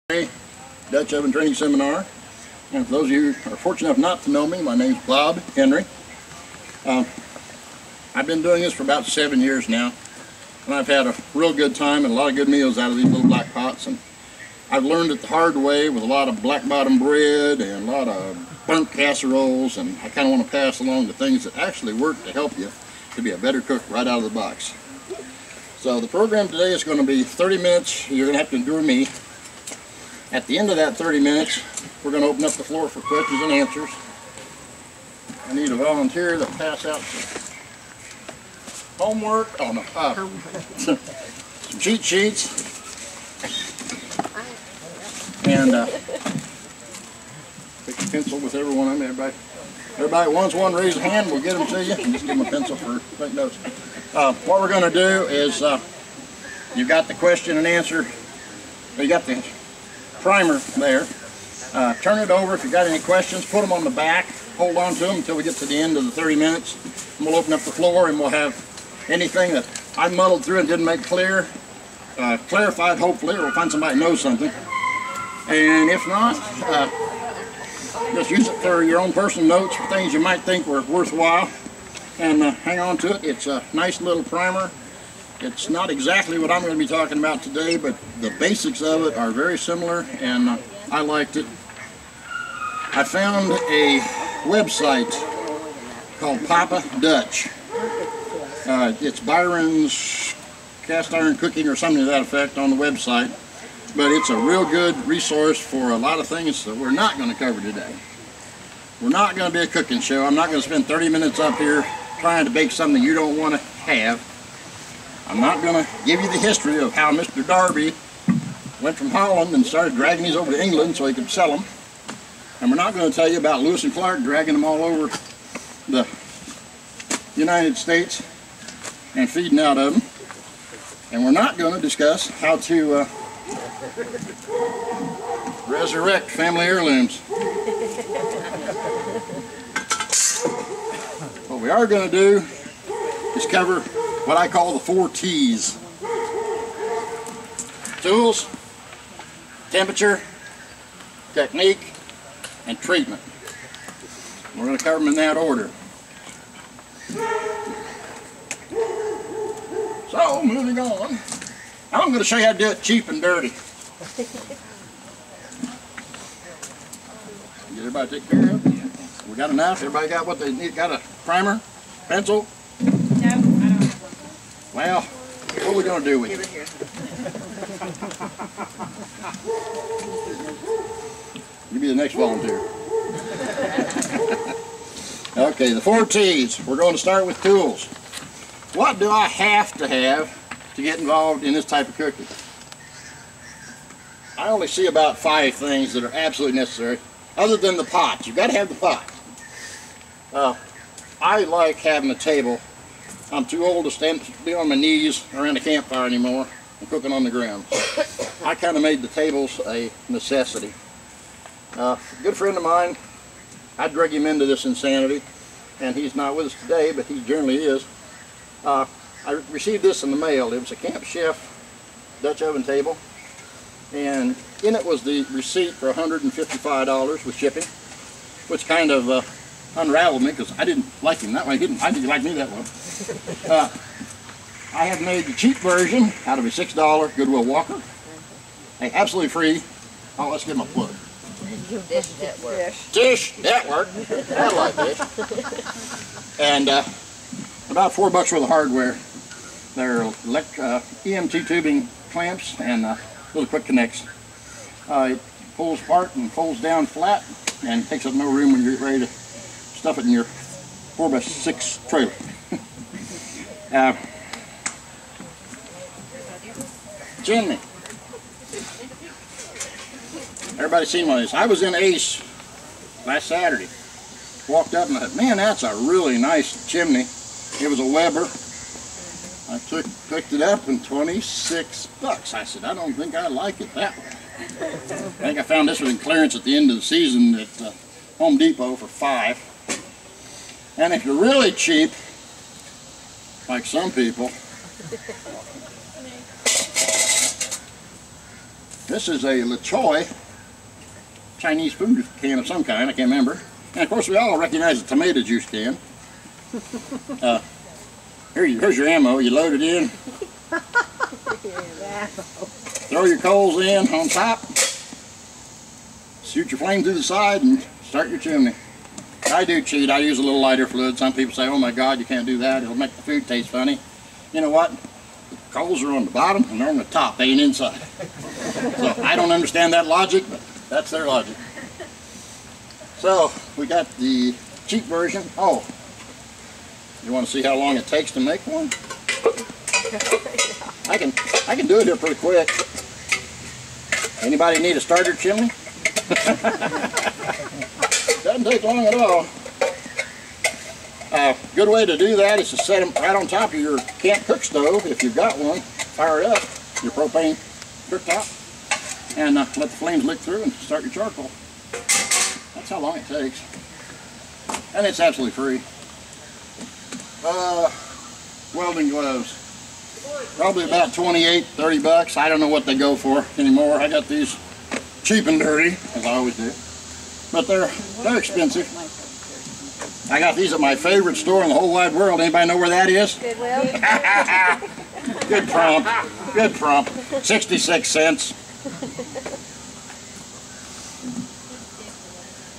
Dutch Oven Training Seminar. And for those of you who are fortunate enough not to know me, my name's Bob Henry. I've been doing this for about 7 years now, and I've had a real good time and a lot of good meals out of these little black pots. And I've learned it the hard way with a lot of black bottom bread and a lot of burnt casseroles, and I kind of want to pass along the things that actually work to help you to be a better cook right out of the box. So the program today is going to be 30 minutes. You're going to have to endure me. At the end of that 30 minutes, we're going to open up the floor for questions and answers. I need a volunteer to pass out some homework. Oh no, some cheat sheets. And pick a pencil with every one of them. Everybody wants one, raise a hand, we'll get them to you. And just give them a pencil for take notes. What we're going to do is, you've got the question and answer. You got the primer there. Turn it over. If you've got any questions, put them on the back. Hold on to them until we get to the end of the 30 minutes. And we'll open up the floor and we'll have anything that I muddled through and didn't make clear, clarified hopefully, or we'll find somebody who knows something. And if not, just use it for your own personal notes for things you might think were worthwhile. And hang on to it. It's a nice little primer. It's not exactly what I'm going to be talking about today, but the basics of it are very similar, and I liked it. I found a website called Papa Dutch. It's Byron's Cast Iron Cooking or something to that effect on the website, but it's a real good resource for a lot of things that we're not going to cover today. We're not going to be a cooking show. I'm not going to spend 30 minutes up here trying to bake something you don't want to have. I'm not going to give you the history of how Mr. Darby went from Holland and started dragging these over to England so he could sell them. And we're not going to tell you about Lewis and Clark dragging them all over the United States and feeding out of them. And we're not going to discuss how to resurrect family heirlooms. What we are going to do is cover what I call the 4 T's. Tools, temperature, technique, and treatment. We're going to cover them in that order. So, moving on, I'm going to show you how to do it cheap and dirty. Get everybody taken care of. We got enough? Everybody got what they need? Got a primer? Pencil? No, I don't have one. Well, what are we going to do with it? You be the next volunteer. Okay, the 4 T's. We're going to start with tools. What do I have to get involved in this type of cooking? I only see about 5 things that are absolutely necessary, other than the pot. You've got to have the pot. I like having a table. I'm too old to be on my knees around a campfire anymore and cooking on the ground. I kind of made the tables a necessity. A good friend of mine, I drug him into this insanity, and he's not with us today, but he generally is. I received this in the mail. It was a Camp Chef Dutch oven table, and in it was the receipt for $155 with shipping, which kind of unraveled me because I didn't like him that way. I didn't like me that well. I have made the cheap version out of a $6 Goodwill Walker. Hey, absolutely free. Oh, let's give him a plug. Dish Network. Dish Network. I like this. And about $4 worth of hardware. They're EMT tubing clamps and little quick connects. It pulls apart and folds down flat and takes up no room when you're ready to stuff it in your 4x6 trailer. Chimney. Everybody seen one of these. I was in Ace last Saturday. Walked up and I thought, man, that's a really nice chimney. It was a Weber. I picked it up and $26. I said, I don't think I like it that way. I think I found this one in clearance at the end of the season at Home Depot for $5. And if you're really cheap, like some people, This is a Le Choy Chinese food can of some kind, I can't remember. And of course we all recognize the tomato juice can. Here's your ammo, you load it in. Throw your coals in on top. Shoot your flame through the side and start your chimney. I do cheat, I use a little lighter fluid. Some people say, oh my God, you can't do that, it'll make the food taste funny. You know what? The coals are on the bottom and they're on the top, they ain't inside. So I don't understand that logic, but that's their logic. So we got the cheap version. Oh, you want to see how long it takes to make one? I can do it here pretty quick. Anybody need a starter chimney? Doesn't take long at all. Good way to do that is to set them right on top of your camp cook stove, if you've got one. Fire it up, your propane cooktop, and let the flames lick through and start your charcoal. That's how long it takes. And it's absolutely free. Welding gloves. Probably about 28, 30 bucks. I don't know what they go for anymore. I got these cheap and dirty, as I always do. But they're expensive. I got these at my favorite store in the whole wide world. Anybody know where that is? Goodwill. Good prompt. Good prompt. 66 cents.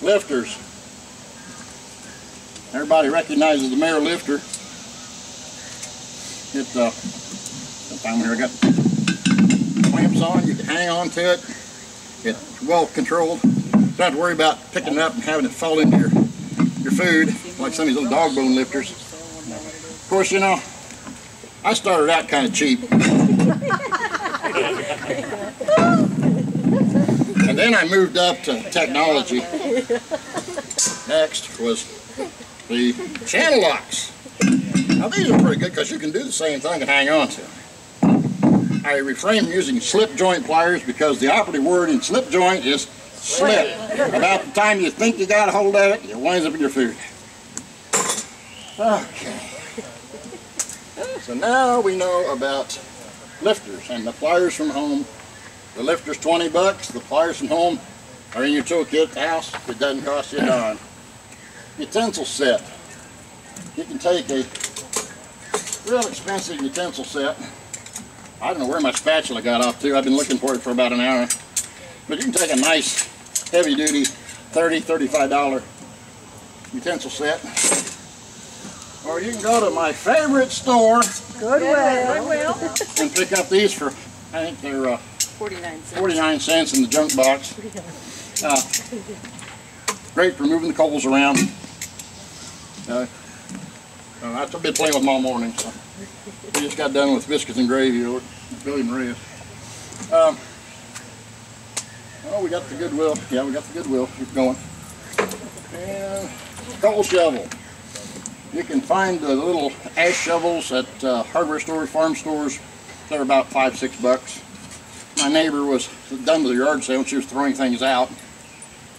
Lifters. Everybody recognizes the Mare lifter. Sometime here I got clamps on. You can hang on to it. It's well controlled. Don't have to worry about picking it up and having it fall into your food like some of these little dog bone lifters. Of course, you know, I started out kind of cheap. And then I moved up to technology. Next was the channel locks. Now these are pretty good because you can do the same thing and hang on to them. I refrain from using slip joint pliers because the operative word in slip joint is slip. About the time you think you got a hold of it, it winds up in your food. Okay. So now we know about lifters and the pliers from home. The lifter's 20 bucks. The pliers from home are in your toolkit at the house. It doesn't cost you a dime. Utensil set. You can take a real expensive utensil set. I don't know where my spatula got off to. I've been looking for it for about an hour. But you can take a nice heavy-duty $30, $35 utensil set. Or you can go to my favorite store, Goodwill. and pick up these for, I think they're 49 cents in the junk box. Great for moving the coals around. I've been playing with them all morning, so we just got done with biscuits and gravy over Billy Maria's. Oh, we got the Goodwill. Yeah, we got the Goodwill. Keep going. And coal shovel. You can find the little ash shovels at hardware stores, farm stores. They're about $5, $6 bucks. My neighbor was done with the yard sale and she was throwing things out.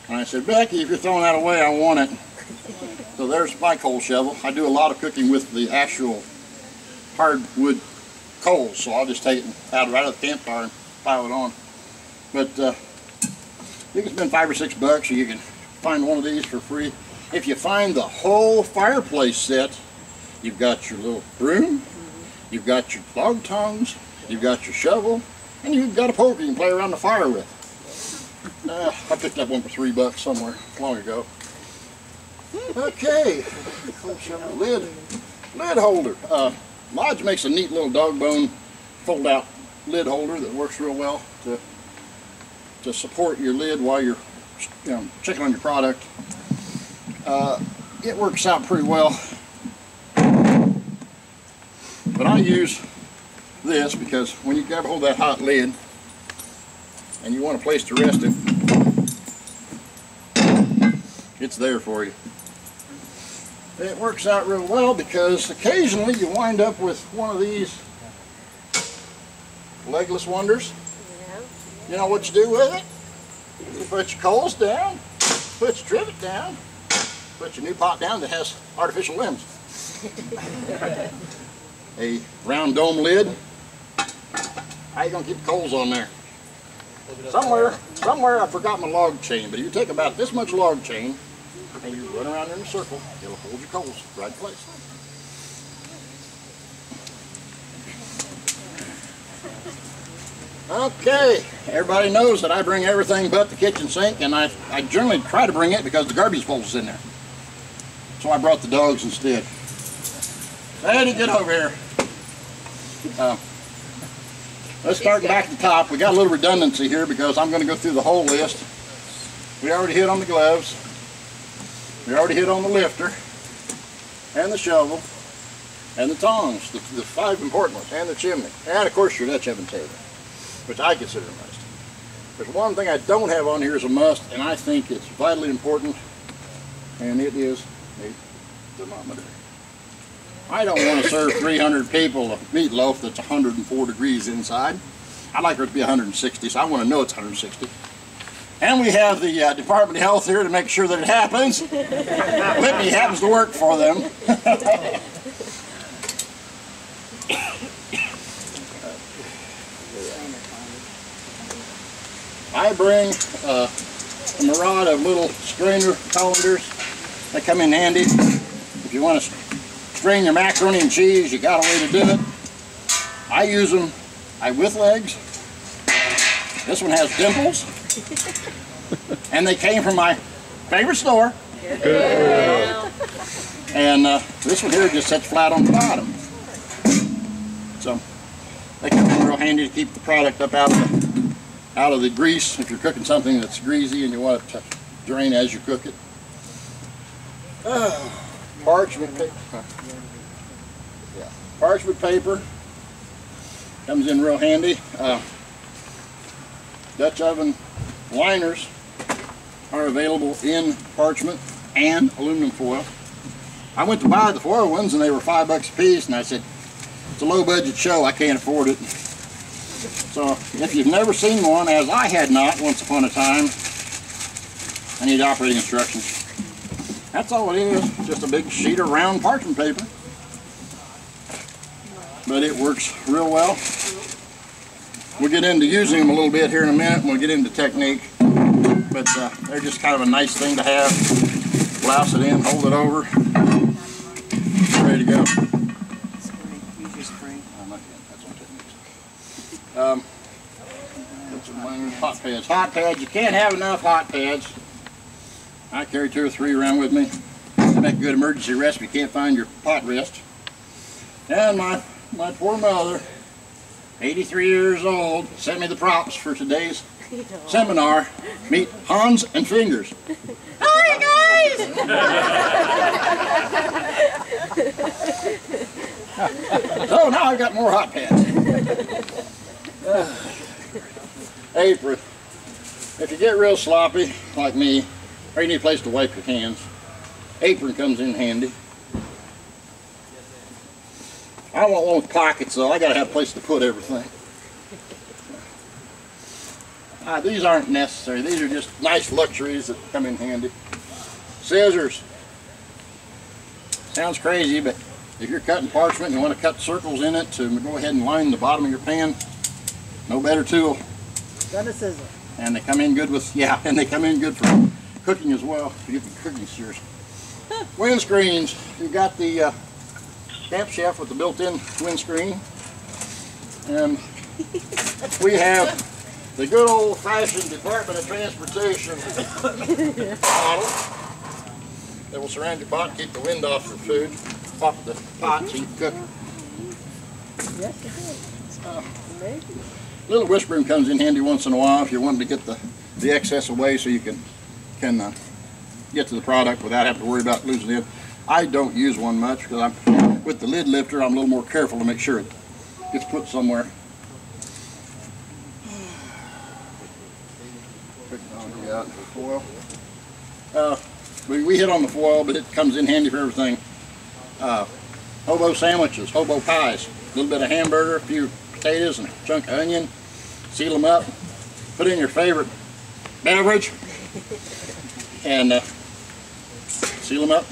And I said, Becky, if you're throwing that away, I want it. So there's my coal shovel. I do a lot of cooking with the actual hardwood coals, so I'll just take it out right out of the campfire and pile it on. But you can spend $5 or $6 bucks, or you can find one of these for free. If you find the whole fireplace set, you've got your little broom, you've got your log tongs, you've got your shovel, and you've got a poker you can play around the fire with. I picked up one for $3 somewhere long ago. Okay, lid holder. Lodge makes a neat little dog bone fold-out lid holder that works real well to support your lid while you're checking on your product. It works out pretty well, but I use this because when you grab hold of that hot lid and you want a place to rest it, it's there for you. It works out real well because occasionally you wind up with one of these legless wonders. You know what you do with it? You put your coals down, put your trivet down, put your new pot down that has artificial limbs. A round dome lid. How you gonna keep the coals on there? somewhere I forgot my log chain, but if you take about this much log chain and you run around in a circle, it'll hold your coals right in place. Okay, everybody knows that I bring everything but the kitchen sink, and I generally try to bring it because the garbage bowl's in there. So I brought the dogs instead. Eddie, get over here. Let's start back at the top. We got a little redundancy here because I'm going to go through the whole list. We already hit on the gloves. We already hit on the lifter, and the shovel, and the tongs, the 5 important ones, and the chimney, and of course your Dutch oven table, which I consider a must. There's one thing I don't have on here as a must, and I think it's vitally important, and it is a thermometer. I don't want to serve 300 people a meatloaf that's 104 degrees inside. I'd like it to be 160, so I want to know it's 160. And we have the Department of Health here to make sure that it happens. Whitney happens to work for them. I bring a myriad of little strainer colanders. They come in handy. If you want to strain your macaroni and cheese, you got a way to do it. I use them with legs. This one has dimples. And they came from my favorite store. And this one here just sits flat on the bottom. So they come in real handy to keep the product up out of the grease if you're cooking something that's greasy and you want it to drain as you cook it. Parchment paper. Yeah. Parchment paper comes in real handy. Dutch oven liners are available in parchment and aluminum foil. I went to buy the foil ones and they were $5 a piece, and I said, it's a low budget show, I can't afford it. So if you've never seen one, as I had not once upon a time, I need operating instructions. That's all it is, just a big sheet of round parchment paper. But it works real well. We'll get into using them a little bit here in a minute, and we'll get into technique. But they're just kind of a nice thing to have. Blouse it in, hold it over, ready to go. Use your spray. Oh, not yet. That's on techniques. Put some minor hot pads. Hot pads, you can't have enough hot pads. I carry 2 or 3 around with me. To make a good emergency rest if you can't find your pot rest. And my poor mother, 83 years old, sent me the props for today's seminar. Meet Hans and Fingers. Hi guys! So now I've got more hot pads. Apron. If you get real sloppy, like me, or you need a place to wipe your hands, apron comes in handy. I don't want one with pockets though, I gotta have a place to put everything. These aren't necessary, these are just nice luxuries that come in handy. Scissors. Sounds crazy, but if you're cutting parchment and you want to cut circles in it to go ahead and line the bottom of your pan, no better tool. Got a scissor. And they come in good with, and they come in good for cooking as well. You get the cooking scissors. Windscreens. You've got the Camp Chef with the built-in windscreen. And we have the good old-fashioned Department of Transportation bottle that will surround your pot and keep the wind off your food, off the pot so you can cook. Yes, it is. Little whisk broom comes in handy once in a while if you're wanting to get the excess away so you can get to the product without having to worry about losing it. I don't use one much because with the lid lifter I'm a little more careful to make sure it gets put somewhere. Foil. We hit on the foil, but it comes in handy for everything. Hobo sandwiches, hobo pies, a little bit of hamburger, a few potatoes, and a chunk of onion. Seal them up, put in your favorite beverage, and seal them up.